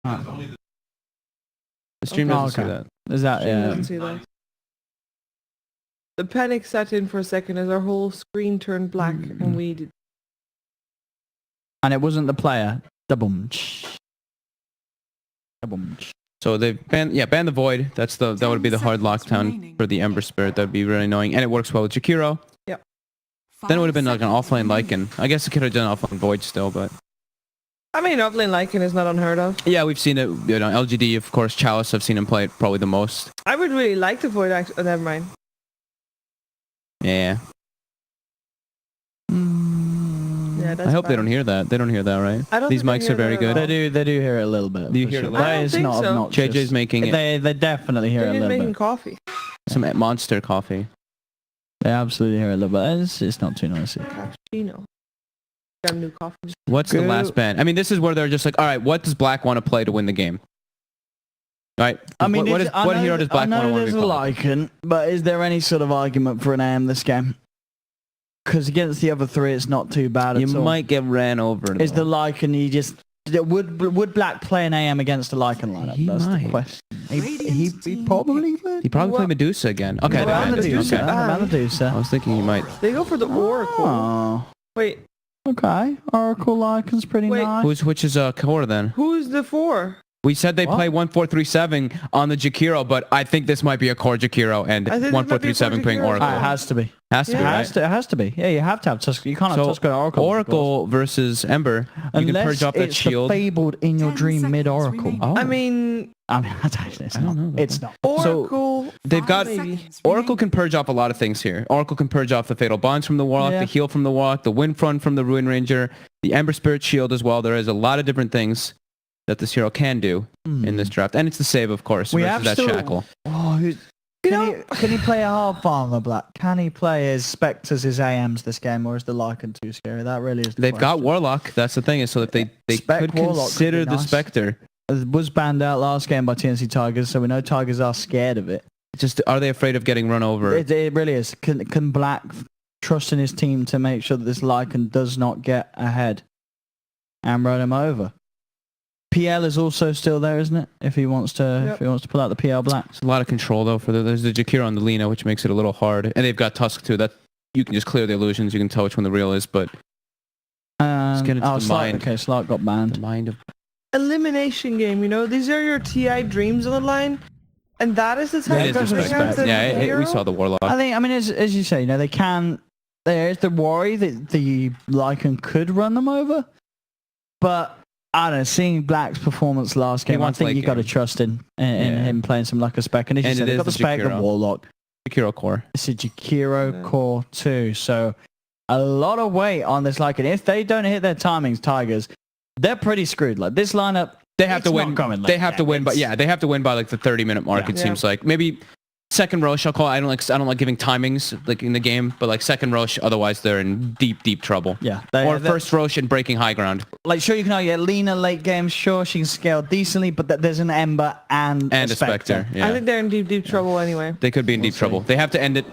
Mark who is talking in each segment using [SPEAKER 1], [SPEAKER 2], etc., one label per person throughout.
[SPEAKER 1] The stream doesn't see that.
[SPEAKER 2] Is that
[SPEAKER 3] Didn't see that. The panic set in for a second as our whole screen turned black and we did.
[SPEAKER 2] And it wasn't the player. Double.
[SPEAKER 1] So they've banned the Void. That would be the hard lockdown for the Ember Spirit. That'd be really annoying. And it works well with Jakiro.
[SPEAKER 3] Yep.
[SPEAKER 1] Then it would have been like an offlane Lycan. I guess it could have done offlane Void still, but...
[SPEAKER 3] I mean, offlane Lycan is not unheard of.
[SPEAKER 1] Yeah, we've seen it. You know, LGD, of course, Chalice, I've seen him play it probably the most.
[SPEAKER 3] I would really like the Void, actually. Oh, never mind.
[SPEAKER 1] Yeah.
[SPEAKER 3] Yeah, that's
[SPEAKER 1] I hope
[SPEAKER 3] bad.
[SPEAKER 1] they don't hear that. They don't hear that, right?
[SPEAKER 3] I don't
[SPEAKER 1] These
[SPEAKER 3] think they
[SPEAKER 1] mics
[SPEAKER 3] hear
[SPEAKER 1] are very
[SPEAKER 3] that at
[SPEAKER 1] good.
[SPEAKER 3] all.
[SPEAKER 2] They do hear it a little bit.
[SPEAKER 1] Do you
[SPEAKER 2] for
[SPEAKER 1] hear it a
[SPEAKER 2] sure.
[SPEAKER 1] little
[SPEAKER 3] I don't
[SPEAKER 2] It's
[SPEAKER 3] think
[SPEAKER 2] not
[SPEAKER 3] so.
[SPEAKER 2] obnoxious.
[SPEAKER 1] JJ's making it.
[SPEAKER 2] They definitely hear it a
[SPEAKER 3] They're
[SPEAKER 2] little
[SPEAKER 3] making
[SPEAKER 2] bit.
[SPEAKER 3] coffee.
[SPEAKER 1] Some Monster coffee.
[SPEAKER 2] They absolutely hear it a little bit. It's not too noisy.
[SPEAKER 3] Cappuccino. Got a new coffee.
[SPEAKER 1] What's the
[SPEAKER 2] Good.
[SPEAKER 1] last ban? I mean, this is where they're just like, all right, what does Black want to play to win the game? All right.
[SPEAKER 2] I mean,
[SPEAKER 1] what hero does Black want to
[SPEAKER 2] there's
[SPEAKER 1] be
[SPEAKER 2] a
[SPEAKER 1] playing?
[SPEAKER 2] Lycan, but is there any sort of argument for an AM this game? Because against the other three, it's not too bad
[SPEAKER 1] You
[SPEAKER 2] at all.
[SPEAKER 1] might get ran over.
[SPEAKER 2] Is the
[SPEAKER 1] though.
[SPEAKER 2] Lycan you just... Would Black play an AM against a Lycan lineup?
[SPEAKER 1] He
[SPEAKER 2] That's
[SPEAKER 1] might.
[SPEAKER 2] the question. He probably would.
[SPEAKER 1] He probably play Medusa again. Okay,
[SPEAKER 3] Well,
[SPEAKER 1] then.
[SPEAKER 3] Medusa.
[SPEAKER 1] Okay.
[SPEAKER 3] Ah.
[SPEAKER 2] Medusa.
[SPEAKER 1] I was thinking he might.
[SPEAKER 3] They go for the Oracle.
[SPEAKER 2] Oh,
[SPEAKER 3] Wait,
[SPEAKER 2] okay. Oracle Lycan's pretty
[SPEAKER 3] Wait.
[SPEAKER 2] nice.
[SPEAKER 1] Which is core then?
[SPEAKER 3] who's the 4?
[SPEAKER 1] We said they
[SPEAKER 2] What?
[SPEAKER 1] play 1437 on the Jakiro, but I think this might be a core Jakiro and
[SPEAKER 3] I think this might be a
[SPEAKER 1] 1437
[SPEAKER 3] core
[SPEAKER 1] playing
[SPEAKER 3] Jakiro.
[SPEAKER 1] Oracle.
[SPEAKER 2] It has to be.
[SPEAKER 1] Has to be,
[SPEAKER 3] Yeah.
[SPEAKER 1] right?
[SPEAKER 2] It has to be. Yeah, you have to have Tusk. You can't have
[SPEAKER 1] So
[SPEAKER 2] Tusk or Oracle.
[SPEAKER 1] Oracle versus Ember. You can purge off that
[SPEAKER 2] it's
[SPEAKER 1] shield.
[SPEAKER 2] the fabled in your dream mid Oracle.
[SPEAKER 1] Oh.
[SPEAKER 3] I mean,
[SPEAKER 2] I mean, it's
[SPEAKER 1] I don't
[SPEAKER 2] not.
[SPEAKER 1] know about
[SPEAKER 2] It's
[SPEAKER 1] that.
[SPEAKER 2] not.
[SPEAKER 3] Oracle.
[SPEAKER 1] They've got
[SPEAKER 3] maybe.
[SPEAKER 1] Oracle can purge off a lot of things here. Oracle can purge off the Fatal Bonds from the Warlock,
[SPEAKER 2] Yeah.
[SPEAKER 1] the Heal from the Warlock, the Wind Front from the Ruin Ranger, the Ember Spirit Shield as well. There is a lot of different things that this hero can do in this draft. And it's the save, of course,
[SPEAKER 2] We
[SPEAKER 1] versus
[SPEAKER 2] have
[SPEAKER 1] that
[SPEAKER 2] still-
[SPEAKER 1] Shackle.
[SPEAKER 2] Oh, can he play a half farmer Black? Can he play his Spectres, his AMs this game, or is the Lycan too scary? That really is the
[SPEAKER 1] They've got
[SPEAKER 2] question.
[SPEAKER 1] Warlock. That's the thing. Is so if they
[SPEAKER 2] Spec
[SPEAKER 1] could
[SPEAKER 2] Warlock could
[SPEAKER 1] consider
[SPEAKER 2] be
[SPEAKER 1] the
[SPEAKER 2] nice.
[SPEAKER 1] Spectre.
[SPEAKER 2] It was banned out last game by TNC Tigers, so we know Tigers are scared of it.
[SPEAKER 1] Just are they afraid of getting run over?
[SPEAKER 2] It really is. Can Black trust in his team to make sure that this Lycan does not get ahead and run him over? PL is also still there, isn't it? If he wants to, if he wants to pull out the PL Black.
[SPEAKER 1] It's a lot of control though. There's the Jakiro and the Lina, which makes it a little hard. And they've got Tusk too. That you can just clear the illusions. You can tell which one the real is. But get into the
[SPEAKER 2] Slark,
[SPEAKER 1] mind.
[SPEAKER 2] okay, Slark got
[SPEAKER 1] the
[SPEAKER 2] banned.
[SPEAKER 1] mind of
[SPEAKER 3] Elimination game, you know? These are your TI dreams on the line. And that is the type
[SPEAKER 1] it
[SPEAKER 3] of
[SPEAKER 1] is
[SPEAKER 3] thing
[SPEAKER 1] respect.
[SPEAKER 3] as a
[SPEAKER 1] Yeah,
[SPEAKER 3] hero?
[SPEAKER 1] we saw the Warlock.
[SPEAKER 2] I mean, as you say, you know, they can. There is the worry that the Lycan could run them over, but I don't know. Seeing Black's performance last game, I
[SPEAKER 1] wants
[SPEAKER 2] think
[SPEAKER 1] late
[SPEAKER 2] you got to
[SPEAKER 1] game.
[SPEAKER 2] trust in
[SPEAKER 1] Yeah.
[SPEAKER 2] him playing some like a spec. And as you
[SPEAKER 1] And
[SPEAKER 2] said,
[SPEAKER 1] it
[SPEAKER 2] they've
[SPEAKER 1] is
[SPEAKER 2] got the
[SPEAKER 1] the
[SPEAKER 2] spec, the
[SPEAKER 1] Jakiro.
[SPEAKER 2] Warlock.
[SPEAKER 1] Jakiro core.
[SPEAKER 2] It's a Jakiro
[SPEAKER 3] Yeah.
[SPEAKER 2] core too, so a lot of weight on this Lycan. If they don't hit their timings, Tigers, they're pretty screwed. Like this lineup,
[SPEAKER 1] They have to
[SPEAKER 2] it's
[SPEAKER 1] win.
[SPEAKER 2] not going
[SPEAKER 1] They
[SPEAKER 2] like
[SPEAKER 1] have to
[SPEAKER 2] that.
[SPEAKER 1] win, but
[SPEAKER 2] It's-
[SPEAKER 1] yeah, they have to win by like the 30-minute mark.
[SPEAKER 2] Yeah.
[SPEAKER 1] It seems like maybe second Roche. I'll call. I don't like giving timings like in the game, but like second Roche. Otherwise, they're in deep trouble.
[SPEAKER 2] Yeah,
[SPEAKER 1] Or first Roche and breaking high ground
[SPEAKER 2] like sure you can argue Lena late game, sure she can scale decently, but there's an Ember and
[SPEAKER 1] and a Spectre.
[SPEAKER 3] I
[SPEAKER 1] Yeah,
[SPEAKER 3] think they're in deep trouble anyway.
[SPEAKER 1] they could be in deep trouble. They have to end it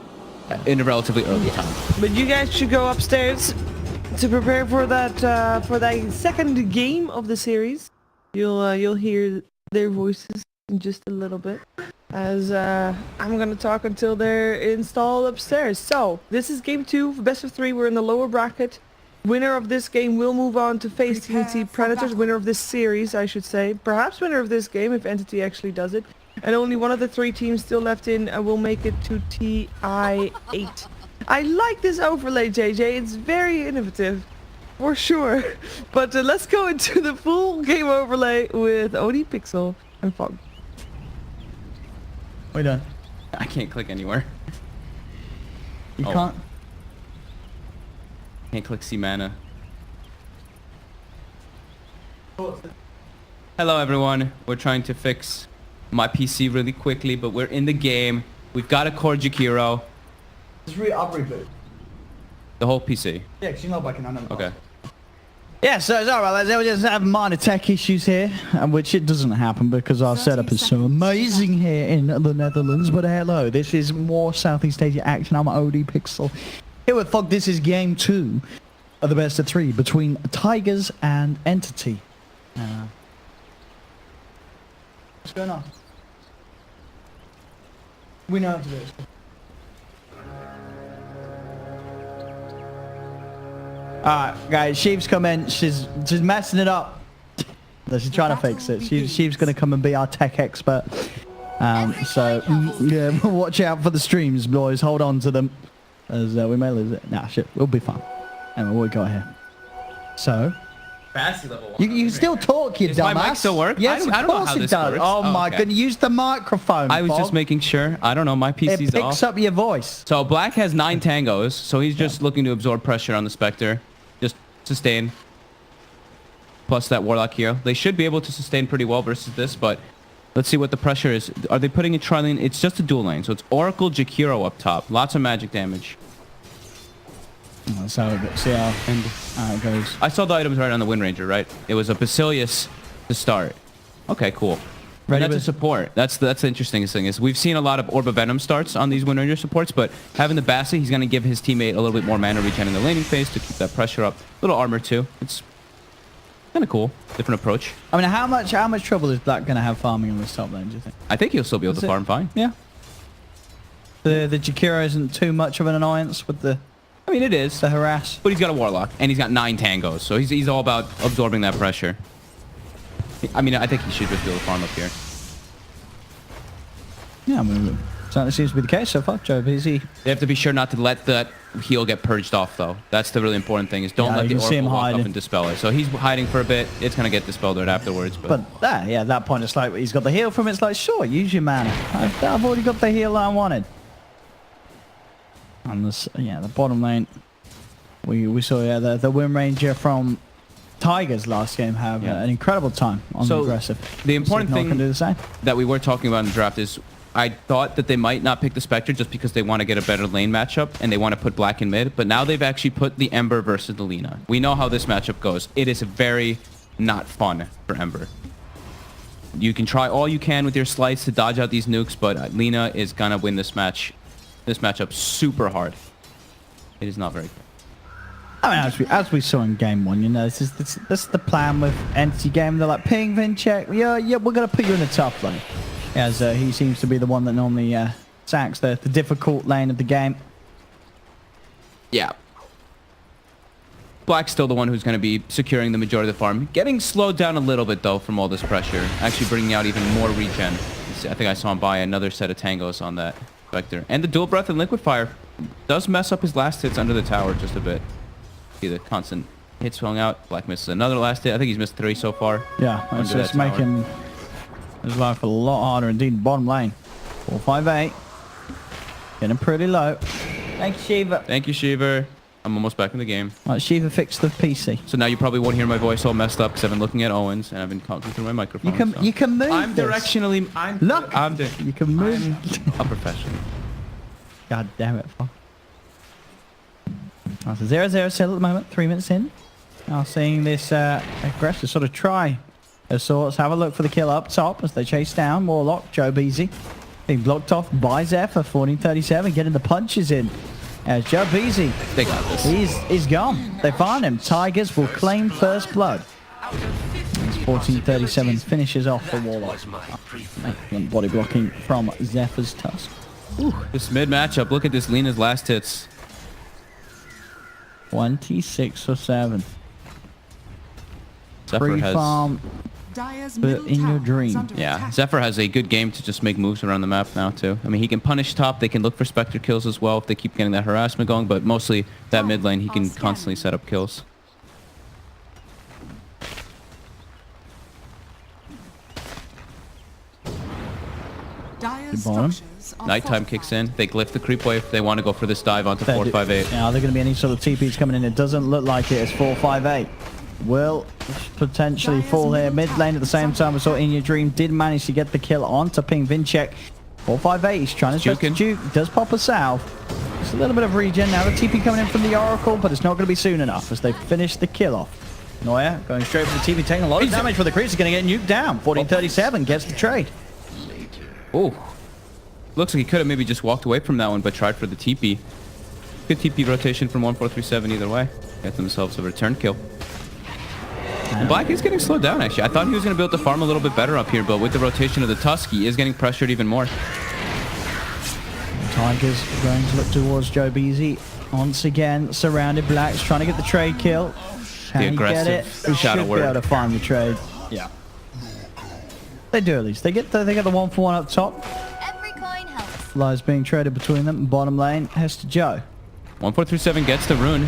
[SPEAKER 1] in a relatively early time.
[SPEAKER 3] But you guys should go upstairs to prepare for that second game of the series. You'll hear their voices in just a little bit as I'm gonna talk until they're installed upstairs. So this is game 2, best of 3. We're in the lower bracket. Winner of this game will move on to face TNC Predators. Winner of this series, I should say. Perhaps winner of this game if Entity actually does it. And only one of the 3 teams still left in will make it to TI8. I like this overlay, JJ. It's very innovative, for sure. But let's go into the full game overlay with OD Pixel and Fog.
[SPEAKER 2] We done.
[SPEAKER 1] I can't click anywhere.
[SPEAKER 2] You
[SPEAKER 1] Oh.
[SPEAKER 2] can't.
[SPEAKER 1] Can't click see mana. Hello everyone. We're trying to fix my PC really quickly, but we're in the game. We've got a core Jakiro.
[SPEAKER 2] Just reboot.
[SPEAKER 1] The whole PC.
[SPEAKER 2] Yeah, because you know back in another.
[SPEAKER 1] Okay.
[SPEAKER 2] Yeah, so it's alright. We just have minor tech issues here, which it doesn't happen because our setup is so amazing here in the Netherlands. But hello, this is more Southeast Asia action. I'm OD Pixel. Here with Fog. This is game 2 of the best of 3 between Tigers and Entity. going on? We know how to do this. Alright, guys, Sheep's come in. She's messing it up. No, she's trying to fix it. Sheep's going to come and be our tech expert. So, yeah, watch out for the streams, boys. Hold on to them. As we may lose it. Nah, shit. We'll be fine. And what we got here? So...
[SPEAKER 1] Fancy level 1.
[SPEAKER 2] You can still talk, you
[SPEAKER 1] Does
[SPEAKER 2] dumbass.
[SPEAKER 1] my mic still work?
[SPEAKER 2] Yes,
[SPEAKER 1] I don't know
[SPEAKER 2] of
[SPEAKER 1] how
[SPEAKER 2] course it
[SPEAKER 1] this
[SPEAKER 2] does.
[SPEAKER 1] works.
[SPEAKER 2] Oh my
[SPEAKER 1] okay.
[SPEAKER 2] goodness, use the microphone.
[SPEAKER 1] I was
[SPEAKER 2] Bob.
[SPEAKER 1] just making sure. I don't know. My PC's
[SPEAKER 2] It picks
[SPEAKER 1] off.
[SPEAKER 2] up your voice.
[SPEAKER 1] So Black has 9 tangos, so he's just looking to absorb pressure on the Spectre. Just sustain. Plus that Warlock hero. They should be able to sustain pretty well versus this, but let's see what the pressure is. Are they putting a tri-lane? It's just a dual lane, so it's Oracle Jakiro up top. Lots of magic damage.
[SPEAKER 2] Let's have a bit. See how it goes.
[SPEAKER 1] I saw the items right on the Wind Ranger, right? It was a Basilius to start. Okay, cool.
[SPEAKER 2] Ready
[SPEAKER 1] That's a
[SPEAKER 2] with-
[SPEAKER 1] support. That's the interesting thing is we've seen a lot of Orb of Venom starts on these Wind Ranger supports, but having the Bassi, he's going to give his teammate a little bit more mana regen in the laning phase to keep that pressure up. Little armor too. It's kind of cool. Different approach.
[SPEAKER 2] I mean, how much trouble is Black going to have farming on this top lane, do you think?
[SPEAKER 1] I think he'll still be able
[SPEAKER 2] Is
[SPEAKER 1] to
[SPEAKER 2] it?
[SPEAKER 1] farm fine.
[SPEAKER 2] Yeah. The Jakiro isn't too much of an annoyance with the
[SPEAKER 1] I mean, it is.
[SPEAKER 2] harass.
[SPEAKER 1] But he's got a Warlock, and he's got 9 tangos, so he's all about absorbing that pressure. I mean, I think he should just be able to farm up here.
[SPEAKER 2] Yeah, I mean, certainly seems to be the case so far. Joe Busy.
[SPEAKER 1] They have to be sure not to let that heal get purged off, though. That's the really important thing, is don't
[SPEAKER 2] Yeah,
[SPEAKER 1] let
[SPEAKER 2] you
[SPEAKER 1] the
[SPEAKER 2] can see him
[SPEAKER 1] Oracle walk up
[SPEAKER 2] hiding.
[SPEAKER 1] and dispel it. So he's hiding for a bit. It's going to get dispelled right afterwards. But
[SPEAKER 2] Yeah, at that point, it's like he's got the heal from it. It's like, sure, use your mana. I've already got the heal I wanted. And this, the bottom lane, we saw the Wind Ranger from Tigers last game have an incredible time on the aggressive.
[SPEAKER 1] The important
[SPEAKER 2] Signal
[SPEAKER 1] thing
[SPEAKER 2] can do the same.
[SPEAKER 1] that we were talking about in the draft is I thought that they might not pick the Spectre just because they want to get a better lane matchup and they want to put Black in mid, but now they've actually put the Ember versus the Lina. We know how this matchup goes. It is very not fun for Ember. You can try all you can with your slice to dodge out these nukes, but Lina is going to win this matchup super hard. It is not very good.
[SPEAKER 2] I mean, as we saw in game 1, this is the plan with Entity Game. They're like, ping, Vincheck, yeah, we're going to put you in the tough lane. As he seems to be the one that normally sacks the difficult lane of the game.
[SPEAKER 1] Yeah. Black's still the one who's going to be securing the majority of the farm. Getting slowed down a little bit, though, from all this pressure. Actually bringing out even more regen. I think I saw him buy another set of tangos on that Spectre. And the Dual Breath and Liquid Fire does mess up his last hits under the tower just a bit. See the constant hits swung out. Black misses another last hit. I think he's missed 3 so far.
[SPEAKER 2] Yeah,
[SPEAKER 1] Under
[SPEAKER 2] it's
[SPEAKER 1] that
[SPEAKER 2] just making his life a lot harder indeed. Bottom lane, 458. Getting pretty low. Thank you, Shiva.
[SPEAKER 1] Thank you, Shiver. I'm almost back in the game.
[SPEAKER 2] Right, Shiva fixed the PC.
[SPEAKER 1] So now you probably won't hear my voice all messed up because I've been looking at Owens and I've been talking through my microphone.
[SPEAKER 2] You can move.
[SPEAKER 1] I'm
[SPEAKER 2] this.
[SPEAKER 1] directionally.
[SPEAKER 2] You can move.
[SPEAKER 1] I'm a professional.
[SPEAKER 2] God damn it. That's a 0-0 still at the moment. 3 minutes in. Now seeing this aggressive sort of try of sorts. Have a look for the kill up top as they chase down Warlock. Joe Beasy being blocked off by Zephyr. 14:37 getting the punches in. As Joe Beasy,
[SPEAKER 1] They got this.
[SPEAKER 2] he's gone. They find him. Tigers will claim first blood. 14:37 finishes off for Warlock. Excellent body blocking from Zephyr's tusk.
[SPEAKER 1] This mid matchup. Look at this Lina's last hits.
[SPEAKER 2] 26 or 7.
[SPEAKER 1] Zephyr
[SPEAKER 2] Free
[SPEAKER 1] has.
[SPEAKER 2] farm. But in your dream.
[SPEAKER 1] Yeah, Zephyr has a good game to just make moves around the map now too. I mean, he can punish top. They can look for Spectre kills as well if they keep getting that harassment going. But mostly that mid lane, he can constantly set up kills.
[SPEAKER 2] Bottom.
[SPEAKER 1] Nighttime kicks in. They glyph the creep wave. They want to go for this dive onto 458.
[SPEAKER 2] Now, are there going to be any sort of TPs coming in? It doesn't look like it. It's 458. Will potentially fall here. Mid lane at the same time. We saw In Your Dream did manage to get the kill onto Ping Vincheck. 458. He's trying to stretch the juke. Does pop a south. Just a little bit of regen now. The TP coming in from the Oracle, but it's not going to be soon enough as they finish the kill off. Neuer going straight for the TP, taking a lot of damage for the creeps. He's going to get nuked down. 14:37 gets the trade.
[SPEAKER 1] Oh, looks like he could have maybe just walked away from that one, but tried for the TP. Good TP rotation from 1437 either way. Get themselves a return kill. And Black is getting slowed down, actually. I thought he was going to be able to farm a little bit better up here, but with the rotation of the Tusk, he is getting pressured even more.
[SPEAKER 2] Tigers going to look towards Joe Beasy. Once again, surrounded. Black's trying to get the trade kill. Can he get it? He should be able to find the trade. Yeah. They do at least. They get the 1-for-1 up top.
[SPEAKER 4] Every coin helps.
[SPEAKER 2] Lies being traded between them. Bottom lane, heads to Joe.
[SPEAKER 1] 1437 gets the rune.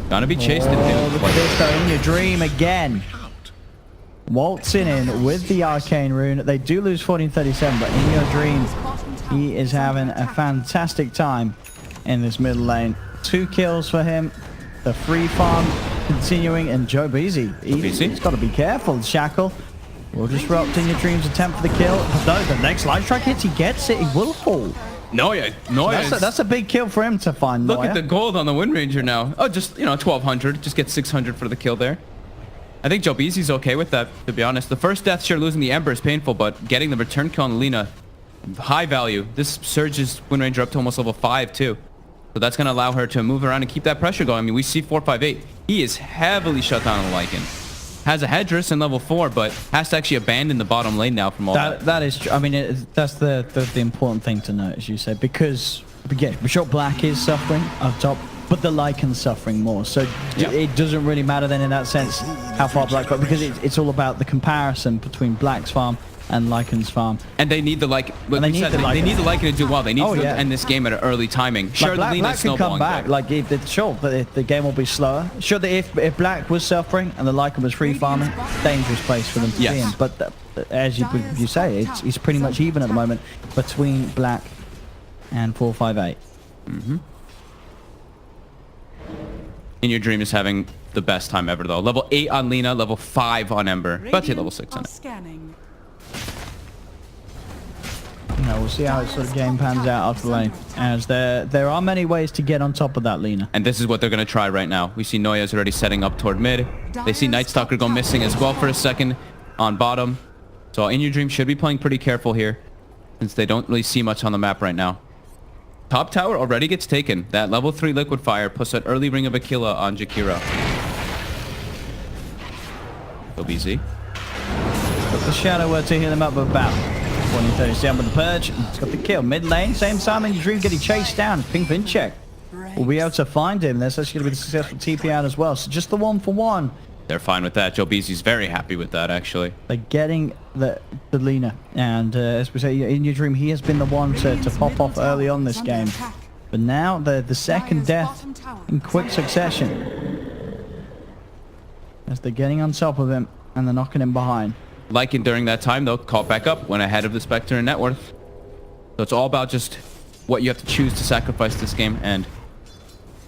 [SPEAKER 1] Gonna be chased in here.
[SPEAKER 2] Look at this though, in your dream again. Waltzing in with the arcane rune. They do lose 1437, but in your dream, he is having a fantastic time in this middle lane. 2 kills for him. The free farm continuing, and Joe Beasy. He's got to be careful. Shackle will disrupt in your dream's attempt for the kill. But no, the next light strike hits, he gets it. He will fall.
[SPEAKER 1] Noya.
[SPEAKER 2] That's a big kill for him to find.
[SPEAKER 1] Look at the gold on the Wind Ranger now. Oh, just 1200. Just get 600 for the kill there. I think Joe Beasy's okay with that, to be honest. The first death share losing the Ember is painful, but getting the return kill on Lina, high value. This surges Wind Ranger up to almost level 5 too. So that's going to allow her to move around and keep that pressure going. I mean, we see 458. He is heavily shut down on the Lycan. Has a headdress in level 4, but has to actually abandon the bottom lane now from all that.
[SPEAKER 2] That is true. I mean, that's the important thing to note, as you said, because, again, we're sure Black is suffering up top, but the Lycan's suffering more. So it doesn't really matter then in that sense how far Black got, because it's all about the comparison between Black's farm and Lycan's farm. And
[SPEAKER 1] they need the Lycan. They need the Lycan to do well. They need to end this game at an early timing. Sure,
[SPEAKER 2] like Black can come back. Like, the game will be slower. Sure, that if Black was suffering and the Lycan was free farming, dangerous place for them to be in. But as you say, it's pretty much even at the moment between Black and 458.
[SPEAKER 1] In Your Dream is having the best time ever, though. Level 8 on Lina, level 5 on Ember. About to hit level 6 on it.
[SPEAKER 2] We'll see how it sort of game pans out after the lane, as there are many ways to get on top of that Lina.
[SPEAKER 1] And this is what they're going to try right now. We see Noya's already setting up toward mid. They see Night Stalker go missing as well for a second on bottom. So In Your Dream should be playing pretty careful here, since they don't really see much on the map right now. Top tower already gets taken. That level 3 Liquid Fire puts an early Ring of Aquila on Jakiro. So BZ.
[SPEAKER 2] Got the Shadow Word to heal them up with about 2037 with the Purge. It's got the kill. Mid lane, same time In Your Dream getting chased down. Ping Vincheck will be able to find him. That's actually going to be the successful TP out as well. So just the 1-for-1.
[SPEAKER 1] They're fine with that. Joe Beasy's very happy with that, actually.
[SPEAKER 2] They're getting the Lina. And as we say, In Your Dream, he has been the one to pop off early on this game. But now the second death in quick succession. As they're getting on top of him and they're knocking him behind.
[SPEAKER 1] Lycan during that time, though, caught back up, went ahead of the Spectre and net worth. So it's all about just what you have to choose to sacrifice this game, and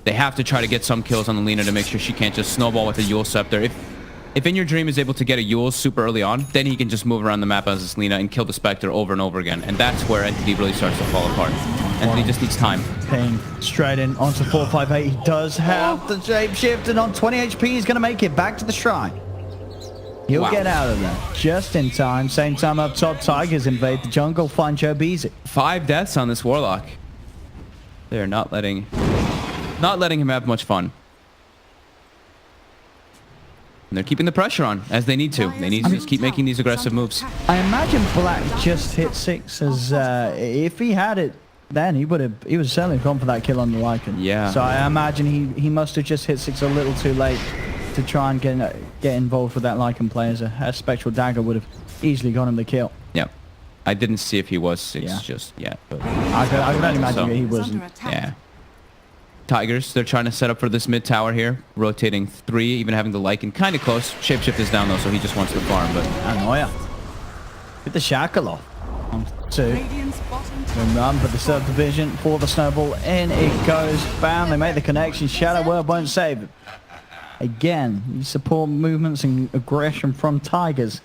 [SPEAKER 1] they have to try to get some kills on the Lina to make sure she can't just snowball with a Yule Scepter. If In Your Dream is able to get a Yule super early on, then he can just move around the map as this Lina and kill the Spectre over and over again, and that's where Entity really starts to fall apart. Entity just needs time.
[SPEAKER 2] Ping straight in onto 458. He does have the shapeshift, and on 20 HP, he's going to make it back to the shrine. He'll get out of there just in time. Same time up top, Tigers invade the jungle, find Joe Beasy.
[SPEAKER 1] 5 deaths on this Warlock. They're not letting him have much fun. And they're keeping the pressure on, as they need to. They need to just keep making these aggressive moves.
[SPEAKER 2] I imagine Black just hit 6 as if he had it then he was certainly gone for that kill on the Lycan.
[SPEAKER 1] Yeah.
[SPEAKER 2] So I imagine he must have just hit 6 a little too late to try and get involved with that Lycan play, as a Spectral Dagger would have easily got him the kill.
[SPEAKER 1] Yeah. I didn't see if he was 6 just yet, but
[SPEAKER 2] I can only imagine he wasn't.
[SPEAKER 1] Yeah. Tigers, they're trying to set up for this mid tower here, rotating 3, even having the Lycan kind of close. Shapeshift is down though, so he just wants to farm, but
[SPEAKER 2] Anoya. Get the Shackle off. On 2. And run, but the subdivision for the snowball. In it goes. Bam, they make the connection. Shadow Word won't save it. Again, you support movements and aggression from Tigers.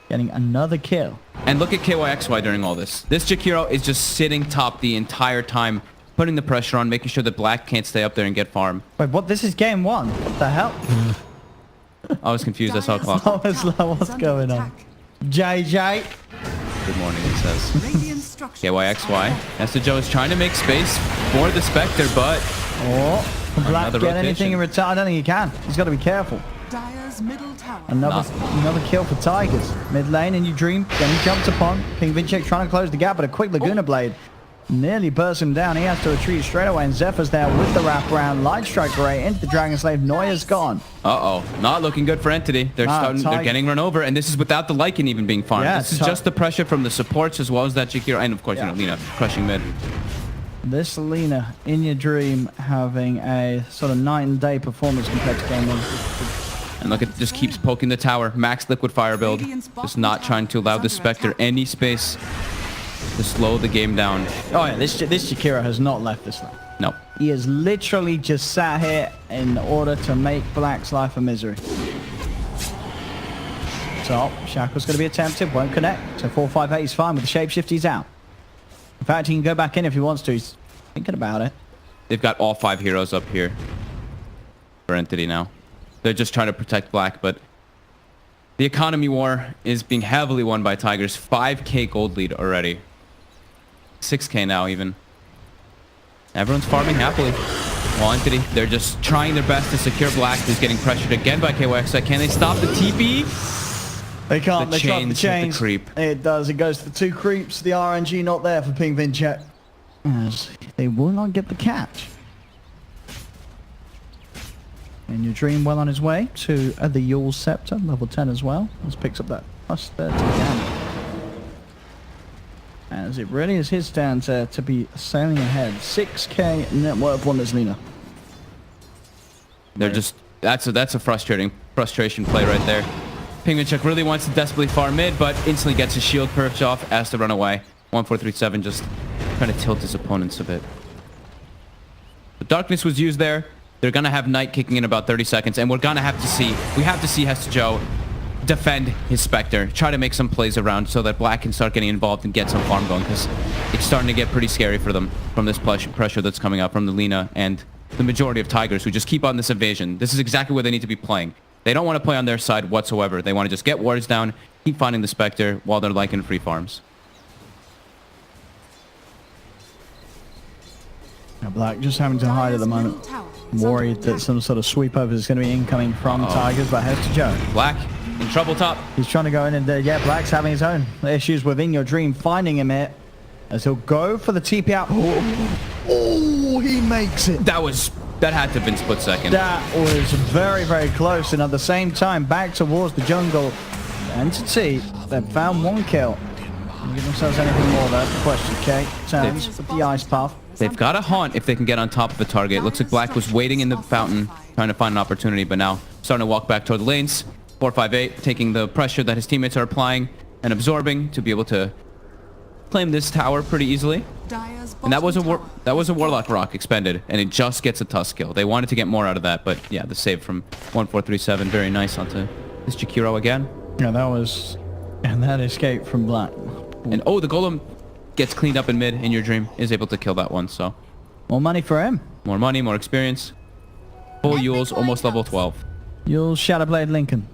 [SPEAKER 2] Getting another kill.
[SPEAKER 1] And look at KYXY during all this. This Jakiro is just sitting top the entire time, putting the pressure on, making sure that Black can't stay up there and get farm.
[SPEAKER 2] Wait, what? This is game 1. What the hell?
[SPEAKER 1] I was confused. I saw a clock.
[SPEAKER 2] I was like, what's going on? JJ.
[SPEAKER 1] Good morning, it says. KYXY. Esther Joe is trying to make space for the Spectre, but...
[SPEAKER 2] Oh, can Black get anything in return? I don't think he can. He's got to be careful.
[SPEAKER 5] Dire's middle tower.
[SPEAKER 2] Another kill for Tigers. Mid lane in your dream, getting jumped upon. King Vinchek trying to close the gap, but a quick Laguna Blade nearly bursts him down. He has to retreat straight away, and Zephyr's there with the wraparound. Light Strike Ray into the Dragon Slave. Neuer's gone.
[SPEAKER 1] Uh-oh. Not looking good for Entity. They're getting run over, and this is without the Lycan even being farmed.
[SPEAKER 2] Yeah,
[SPEAKER 1] this is just the pressure from the supports as well as that Jakiro, and of course, Lina crushing mid.
[SPEAKER 2] This Lina in your dream having a sort of night and day performance compared to game one.
[SPEAKER 1] And look, it just keeps poking the tower. Max liquid fire build. Just not trying to allow the Spectre any space to slow the game down.
[SPEAKER 2] Oh yeah, this Jakiro has not left this lane.
[SPEAKER 1] No.
[SPEAKER 2] He has literally just sat here in order to make Black's life a misery. So, Shackle's going to be attempted, won't connect. So 4-5-8, he's fine with the shapeshift, he's out. In fact, he can go back in if he wants to. He's thinking about it.
[SPEAKER 1] They've got all 5 heroes up here for Entity now. They're just trying to protect Black, but the economy war is being heavily won by Tigers. 5k gold lead already. 6k now even. Everyone's farming happily. Well, Entity, they're just trying their best to secure Black, who's getting pressured again by KYX. Can they stop the TP?
[SPEAKER 2] They can't.
[SPEAKER 1] The
[SPEAKER 2] They can't. The chains.
[SPEAKER 1] The creep.
[SPEAKER 2] It does. It goes for 2 creeps. The RNG not there for Ping Vinchek. As they will not get the catch. And your dream well on his way to the Yule Scepter, level 10 as well. As picks up that plus 30 damage. As it really is his turn to be sailing ahead. 6k net worth on this Lina.
[SPEAKER 1] They're just that's a frustration play right there. Pingvinchuk really wants to desperately farm mid, but instantly gets his shield perched off, has to run away. 1437 just trying to tilt his opponents a bit. The darkness was used there. They're gonna have Night kicking in about 30 seconds, and we have to see Hester Joe defend his Spectre, try to make some plays around so that Black can start getting involved and get some farm going, because it's starting to get pretty scary for them from this pressure that's coming up from the Lina and the majority of Tigers who just keep on this evasion. This is exactly where they need to be playing. They don't want to play on their side whatsoever. They want to just get wards down, keep finding the Spectre while they're liking free farms.
[SPEAKER 2] Now Black just having to hide at the moment. Worried that some sort of sweep over is going to be incoming from Tigers, but Hester Joe.
[SPEAKER 1] Black in trouble top.
[SPEAKER 2] He's trying to go in, and yeah, Black's having his own issues within your dream, finding him here as he'll go for the TP out. Oh, he makes it.
[SPEAKER 1] That had to have been split second.
[SPEAKER 2] That was very, very close, and at the same time, back towards the jungle. Entity, they've found 1 kill. Can give themselves anything more, that's the question. Okay, turns with the ice path.
[SPEAKER 1] They've got to haunt if they can get on top of a target. Looks like Black was waiting in the fountain, trying to find an opportunity, but now starting to walk back toward the lanes. 4-5-8, taking the pressure that his teammates are applying and absorbing to be able to claim this tower pretty easily. And that was a Warlock Rock expended, and it just gets a Tusk kill. They wanted to get more out of that, but yeah, the save from 1437, very nice onto this Jakiro again.
[SPEAKER 2] Yeah, and that escape from Black.
[SPEAKER 1] And the Golem gets cleaned up in mid in your dream, is able to kill that one, so.
[SPEAKER 2] More money for him.
[SPEAKER 1] More money, more experience. Full Yule's almost level 12.
[SPEAKER 2] Yule's Shadowblade Lincoln.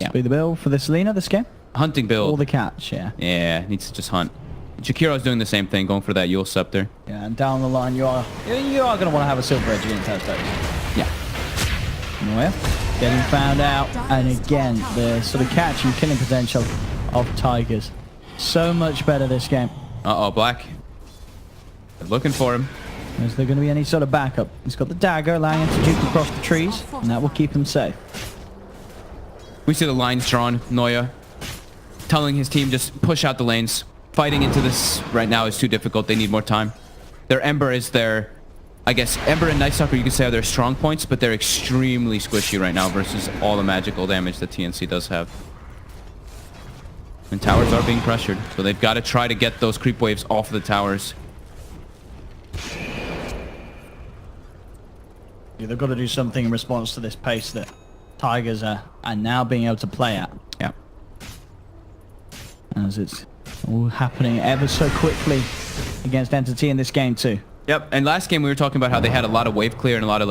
[SPEAKER 2] Let's be the build for this Lina this game.
[SPEAKER 1] Hunting build.
[SPEAKER 2] All the catch, yeah.
[SPEAKER 1] Yeah, needs to just hunt. Jakiro's doing the same thing, going for that Yule Scepter.
[SPEAKER 2] Yeah, and down the line, you are going to want to have a Silver Edge against those.
[SPEAKER 1] Yeah.
[SPEAKER 2] Well, getting found out, and again, the sort of catch and killing potential of Tigers. So much better this game.
[SPEAKER 1] Black. They're looking for him.
[SPEAKER 2] Is there going to be any sort of backup? He's got the dagger, allowing him to juke across the trees, and that will keep him safe.
[SPEAKER 1] We see the lines drawn. Noya telling his team just push out the lanes. Fighting into this right now is too difficult. They need more time. Their Ember is their... I guess Ember and Night Stalker you could say are their strong points, but they're extremely squishy right now versus all the magical damage that TNC does have. And towers are being pressured, so they've got to try to get those creep waves off the towers.
[SPEAKER 2] Yeah, they've got to do something in response to this pace that Tigers are now being able to play at.
[SPEAKER 1] Yeah.
[SPEAKER 2] As it's all happening ever so quickly against Entity in this game too.
[SPEAKER 1] Yep, and last game we were talking about how they had a lot of wave clear and a lot of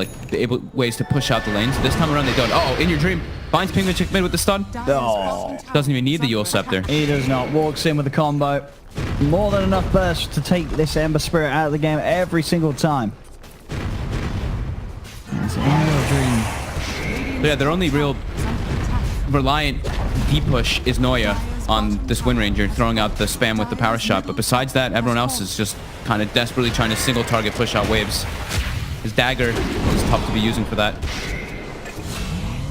[SPEAKER 1] ways to push out the lanes. This time around they don't. In your dream, finds Pingvinchuk mid with the stun. Doesn't even need the Yule Scepter.
[SPEAKER 2] He does not. Walks in with the combo. More than enough burst to take this Ember Spirit out of the game every single time. It's in your dream.
[SPEAKER 1] Yeah, their only real reliant D-push is Noya on this Wind Ranger, throwing out the spam with the power shot. But besides that, everyone else is just kind of desperately trying to single target push out waves. His dagger is tough to be using for that.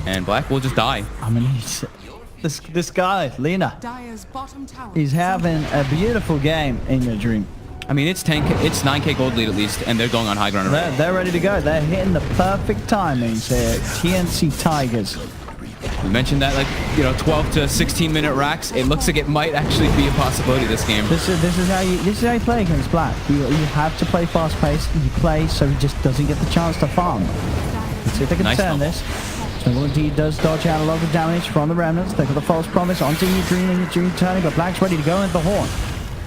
[SPEAKER 1] And Black will just die.
[SPEAKER 2] I mean, this guy, Lena, he's having a beautiful game in your dream.
[SPEAKER 1] I mean, it's 10K, it's 9K gold lead at least, and they're going on high ground already.
[SPEAKER 2] They're ready to go. They're hitting the perfect timings here. TNC Tigers.
[SPEAKER 1] We mentioned that, like, you know, 12 to 16-minute racks. It looks like it might actually be a possibility this game.
[SPEAKER 2] This is how you play against Black. You have to play fast paced. You play so he just doesn't get the chance to farm. Let's see if they can turn this. Snowball indeed does dodge out a lot of damage from the remnants. They got the false promise onto your dream turning, but Black's ready to go into the horn.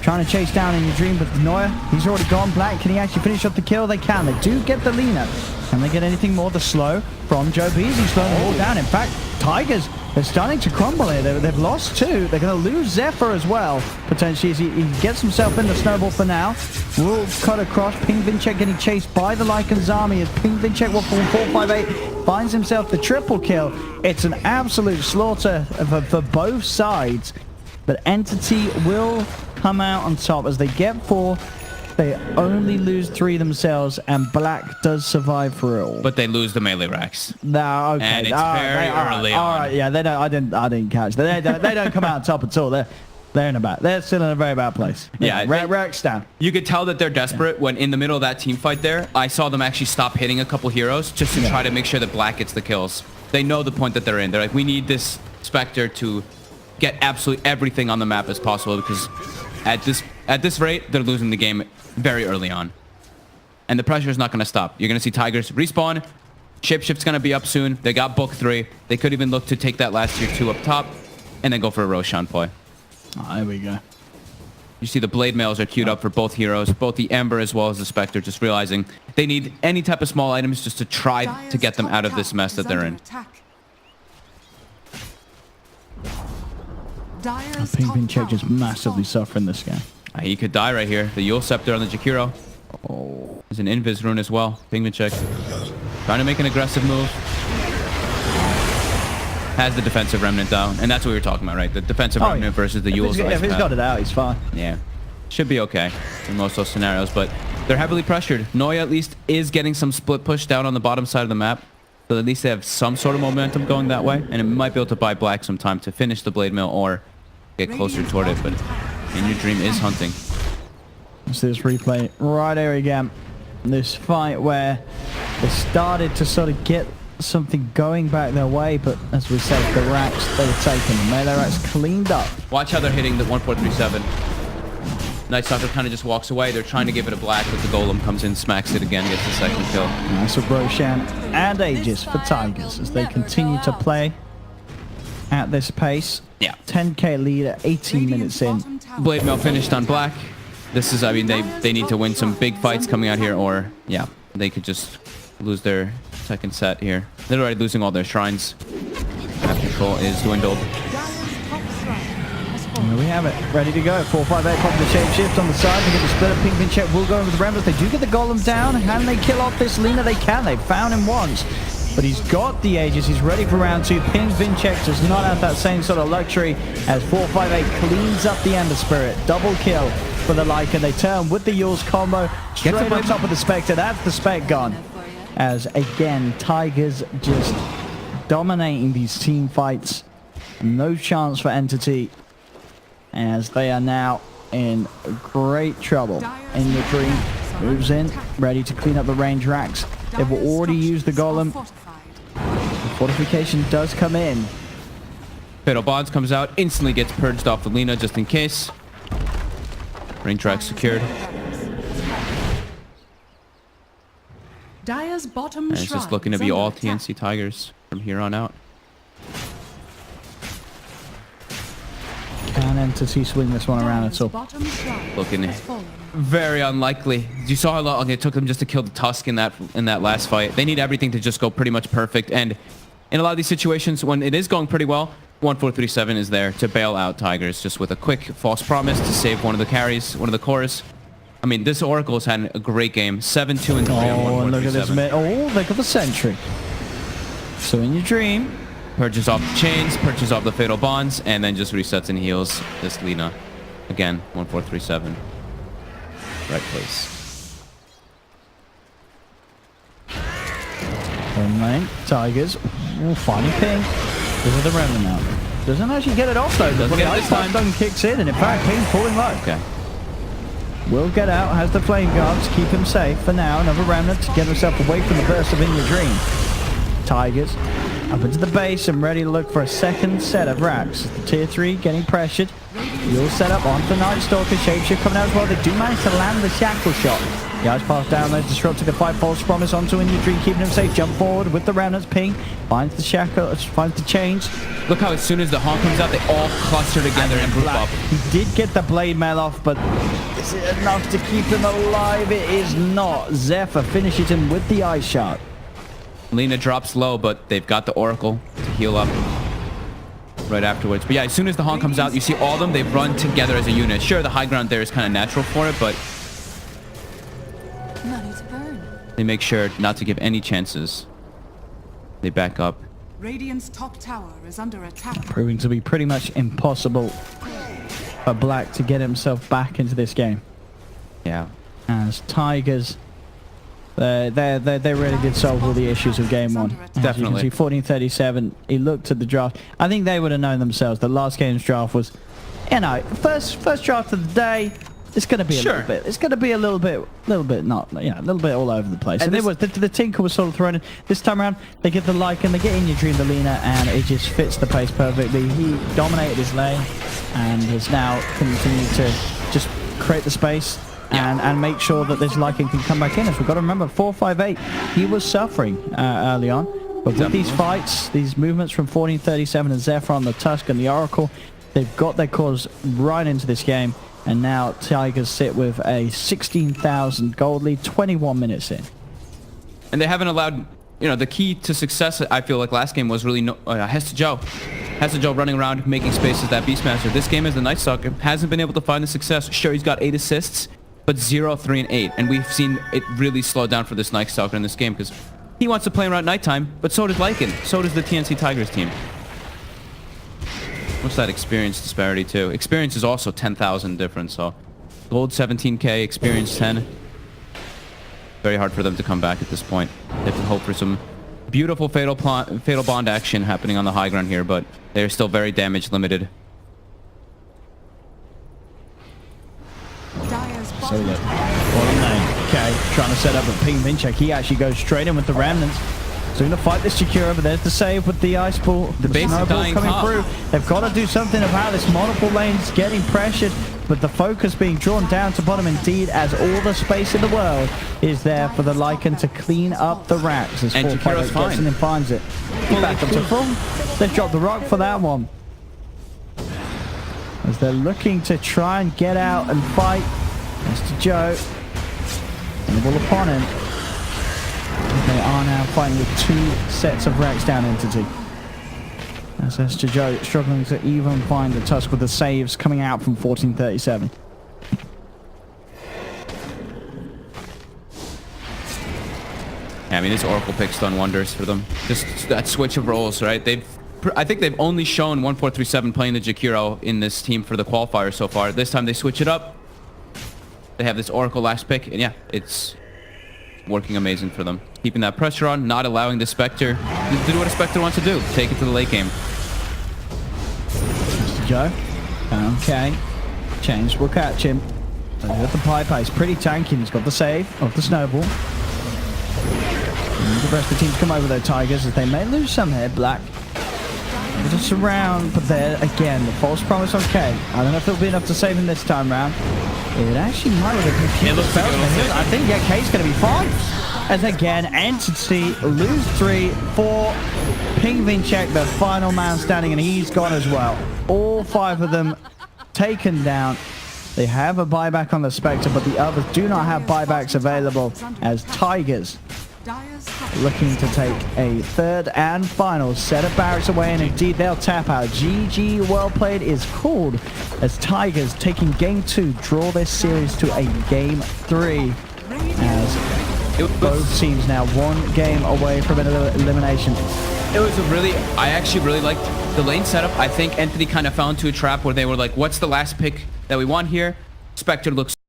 [SPEAKER 2] Trying to chase down in your dream with Noya. He's already gone. Black, can he actually finish up the kill? They can. They do get the Lena. Can they get anything more? The slow from Joe Bees. He's slowing the wall down. In fact, Tigers are starting to crumble here. They've lost 2. They're going to lose Zephyr as well, potentially, as he gets himself in the snowball for now. Will cut across. Ping Vinchek getting chased by the Lycan's army as Ping Vinchek will fall 458. Finds himself the triple kill. It's an absolute slaughter for both sides. But Entity will come out on top as they get 4. They only lose 3 themselves, and Black does survive for it all.
[SPEAKER 1] But they lose the melee racks.
[SPEAKER 2] No, okay.
[SPEAKER 1] And it's very early on.
[SPEAKER 2] All right, yeah, they don't. I didn't catch. They don't come out on top at all. They're in a bad. They're still in a very bad place.
[SPEAKER 1] Yeah,
[SPEAKER 2] racks down.
[SPEAKER 1] You could tell that they're desperate when in the middle of that team fight there, I saw them actually stop hitting a couple heroes just to try to make sure that Black gets the kills. They know the point that they're in. They're like, we need this Spectre to get absolutely everything on the map as possible, because at this rate, they're losing the game very early on. And the pressure is not going to stop. You're going to see Tigers respawn. Shapeshift's going to be up soon. They got book 3. They could even look to take that last tier 2 up top and then go for a Roshan play.
[SPEAKER 2] Oh, there we go.
[SPEAKER 1] You see the blade mails are queued up for both heroes, both the Ember as well as the Spectre, just realizing they need any type of small items just to try to get them out of this mess that they're in.
[SPEAKER 2] Ping Vinchek just massively suffering this game.
[SPEAKER 1] He could die right here. The Yule Scepter on the Jakiro. Oh, there's an Invis rune as well. Ping Vinchek trying to make an aggressive move. Has the defensive remnant down, and that's what we were talking about, right? The defensive remnant versus the Yule's.
[SPEAKER 2] If he's got it out, he's fine.
[SPEAKER 1] Yeah, should be okay in most of those scenarios, but they're heavily pressured. Noya at least is getting some split push down on the bottom side of the map, so at least they have some sort of momentum going that way, and it might be able to buy Black some time to finish the blade mill or get closer toward it. But In Your Dream is hunting.
[SPEAKER 2] Let's see this replay right here again. This fight where they started to sort of get something going back their way, but as we said, the racks, they were taken. The melee racks cleaned up.
[SPEAKER 1] Watch how they're hitting the 1437. Night Stalker kind of just walks away. They're trying to give it a Black, but the Golem comes in, smacks it again, gets the second kill.
[SPEAKER 2] Nice with Roshan and Aegis for Tigers as they continue to play at this pace.
[SPEAKER 1] Yeah.
[SPEAKER 2] 10k lead at 18 minutes in.
[SPEAKER 1] Blade Mail finished on Black. This is, I mean, they need to win some big fights coming out here, or, yeah, they could just lose their second set here. They're already losing all their shrines. Map control is dwindled.
[SPEAKER 2] And there we have it. Ready to go. 458 pop the shapeshift on the side. They get the split up. Ping Vinchek will go in with the Remnants. They do get the Golem down. Can they kill off this Lena? They can. They found him once. But he's got the Aegis. He's ready for round 2. Ping Vinchek does not have that same sort of luxury as 458 cleans up the Ender Spirit. Double kill for the Lycan. They turn with the Yule's combo straight on top of the Spectre. That's the Spec gone. As again, Tigers just dominating these team fights. No chance for Entity, as they are now in great trouble. In Your Dream moves in, ready to clean up the range racks. They've already used the Golem. The fortification does come in.
[SPEAKER 1] Fatal Bonds comes out, instantly gets purged off the Lena just in case. Range rack secured.
[SPEAKER 5] Dire's bottom
[SPEAKER 1] And it's just looking to be all TNC Tigers from here on out.
[SPEAKER 2] Can Entity swing this one around at all?
[SPEAKER 1] Looking very unlikely. You saw how long it took them just to kill the Tusk in that last fight. They need everything to just go pretty much perfect. And in a lot of these situations, when it is going pretty well, 1437 is there to bail out Tigers just with a quick false promise to save one of the carries, one of the cores. I mean, this Oracle's had a great game. 7-2 and 3 on 1437.
[SPEAKER 2] And look at this mid. Oh, look at the sentry. So In Your Dream
[SPEAKER 1] Purges off the chains, purges off the fatal bonds, and then just resets and heals this Lina. Again, 1437. Right place.
[SPEAKER 2] One lane. Tigers. Ooh, finding ping. This is the Remnant now. Doesn't actually get it off though.
[SPEAKER 1] Doesn't get it this time.
[SPEAKER 2] Stun kicks in, and in fact, ping's falling low.
[SPEAKER 1] Okay.
[SPEAKER 2] Will get out, has the flame guards, keep him safe for now. Another Remnant to get himself away from the burst of In Your Dream. Tigers up into the base and ready to look for a second set of racks. The tier 3 getting pressured. You'll set up onto the Night Stalker. Shapeshift coming out as well. They do manage to land the shackle shot. The ice path down there, disrupting the 5 false promise onto In Your Dream, keeping him safe. Jump forward with the Remnants. Ping finds the shackle, finds the chains.
[SPEAKER 1] Look how as soon as the Honk comes out, they all cluster together and group up.
[SPEAKER 2] He did get the blade mail off, but is it enough to keep him alive? It is not. Zephyr finishes him with the ice shot.
[SPEAKER 1] Lina drops low, but they've got the Oracle to heal up right afterwards. But yeah, as soon as the Honk comes out, you see all of them, they run together as a unit. Sure, the high ground there is kind of natural for it, but
[SPEAKER 4] Money to burn.
[SPEAKER 1] they make sure not to give any chances. They back up.
[SPEAKER 5] Radiant's top tower is under attack.
[SPEAKER 2] Proving to be pretty much impossible for Black to get himself back into this game.
[SPEAKER 1] Yeah.
[SPEAKER 2] As Tigers, they really did solve all the issues of game 1.
[SPEAKER 1] Definitely.
[SPEAKER 2] You can see 1437. He looked at the draft. I think they would have known themselves. The last game's draft was, you know, first draft of the day. It's going to be a little bit. It's going to be a little bit not, you know, a little bit all over the place. And it was the Tinker was sort of thrown in. This time around, they get the Lycan, they get In Your Dream, the Lina, and it just fits the pace perfectly. He dominated his lane and has now continued to just create the space and make sure that this Lycan can come back in. As we've got to remember, 458, he was suffering early on. But with these fights, these movements from 1437 and Zephyr on the Tusk and the Oracle, they've got their cause right into this game. And now Tigers sit with a 16,000 gold lead, 21 minutes in.
[SPEAKER 1] And they haven't allowed, you know, the key to success, I feel like last game was really Hester Joe. Hester Joe running around, making spaces, that Beastmaster. This game as the Night Stalker hasn't been able to find the success. Sure, he's got 8 assists, but 0, 3, and 8. And we've seen it really slow down for this Night Stalker in this game because he wants to play around nighttime, but so does Lycan. So does the TNC Tigers team. What's that experience disparity too? Experience is also 10,000 difference, so gold 17k, experience 10. Very hard for them to come back at this point. They have to hope for some beautiful fatal bond action happening on the high ground here, but they're still very damage limited.
[SPEAKER 2] So look, okay, trying to set up a ping Vinchek. He actually goes straight in with the Remnants. So going to fight this Jakiro, but there's the save with the ice ball. The
[SPEAKER 1] base is dying
[SPEAKER 2] coming
[SPEAKER 1] top.
[SPEAKER 2] through. They've got to do something about this. Multiple lanes getting pressured, but the focus being drawn down to bottom indeed, as all the space in the world is there for the Lycan to clean up the racks. As
[SPEAKER 1] and
[SPEAKER 2] Jakiro's
[SPEAKER 1] fine.
[SPEAKER 2] and finds it. He's back up to full. They've dropped the rock for that one. As they're looking to try and get out and fight. Mr. Joe. And the ball upon him. They are now fighting with 2 sets of racks down entity. As Esther Joe struggling to even find the Tusk with the saves coming out from 1437.
[SPEAKER 1] Yeah, I mean, this Oracle pick's done wonders for them. Just that switch of roles, right? I think they've only shown 1437 playing the Jakiro in this team for the qualifiers so far. This time they switch it up. They have this Oracle last pick, and yeah, it's working amazing for them. Keeping that pressure on, not allowing the Spectre to do what a Spectre wants to do. Take it to the late game.
[SPEAKER 2] Mr. Joe. Okay. Chains will catch him. But he's got the pipe ice. Pretty tanky. He's got the save of the snowball. And the rest of the teams come over though, Tigers, as they may lose some here. Black. They're just around, but there again, the false promise on K. I don't know if it'll be enough to save him this time round. It actually might have been
[SPEAKER 1] It looks like
[SPEAKER 2] I think yeah, K's going to be fine. As again, Entity lose 3, 4. Ping Vinchek, the final man standing, and he's gone as well. All 5 of them taken down. They have a buyback on the Spectre, but the others do not have buybacks available, as Tigers looking to take a 3rd and final set of barracks away, and indeed they'll tap out. GG, well played is called, as Tigers taking game 2 draw this series to a game 3, as both teams now 1 game away from an elimination.
[SPEAKER 1] It was a really, I actually really liked the lane setup. I think Entity kind of fell into a trap where they were like, what's the last pick that we want here? Spectre looks